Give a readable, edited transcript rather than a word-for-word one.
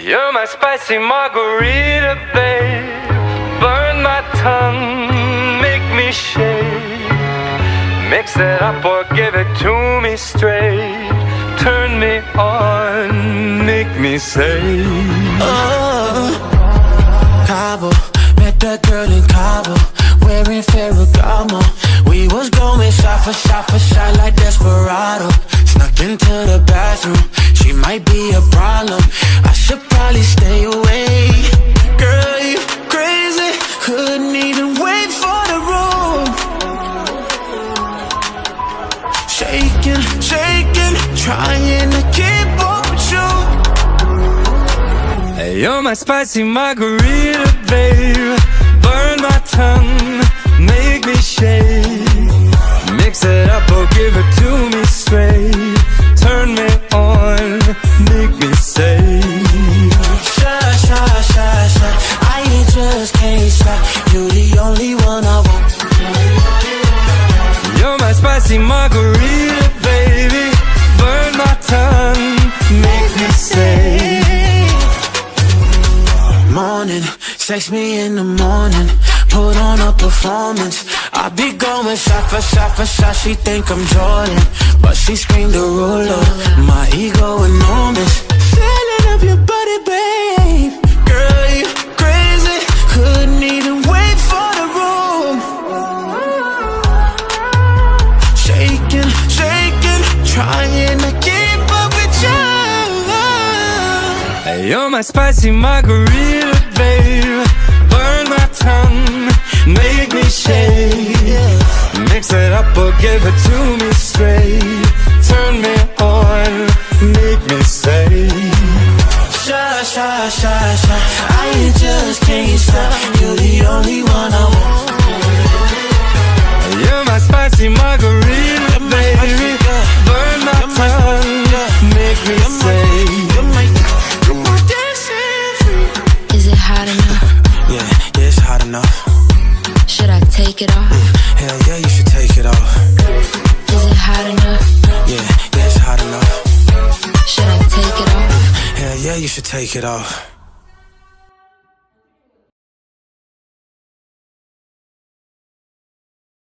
You're my spicy margarita, babe. Burn my tongue, make me shake. Mix it up or give it to me straight. Turn me on, make me say. Cabo, met that girl in Cabo, wearing Ferragamo. We was going shot for shot for shot like Desperado. Snuck into the bathroom, she might be a problem. I should probably stay away. Girl, you crazy, couldn't even wait for the room. Shaking, shaking, trying to keep up with you. Hey, you're my spicy margarita, babe. Burn my tongue, make me shake. Mix it up or give it to me straight. Turn me on, make me say. Shy, shy, shy, shy, I just can't stop. You're the only one I want. You're my spicy margarita, baby. Burn my tongue, make me say. Morning, sex me in the morning. Put on a performance. I be going shot for shot for shot. She think I'm Jordan, but she screamed Derulo. My ego enormous. Feeling of your body, babe. Girl, you crazy. Couldn't even wait for the room. Shaking, shaking, trying to keep up with you. Hey, you're my spicy margarita, babe. Burn my tongue, make me shake. Mix it up or give it to me straight. Turn me on, make me say. Shy, shy, shy, shy, I just can't stop. You're the only one I want. You're my spicy margarita, baby. Burn my tongue, make me say. Is it hot enough? Yeah, it's hot enough. Should I take it off? Hell yeah, you should take it off. Is it hot enough? Yeah, it's hot enough. Should I take it off? Hell yeah, you should take it off.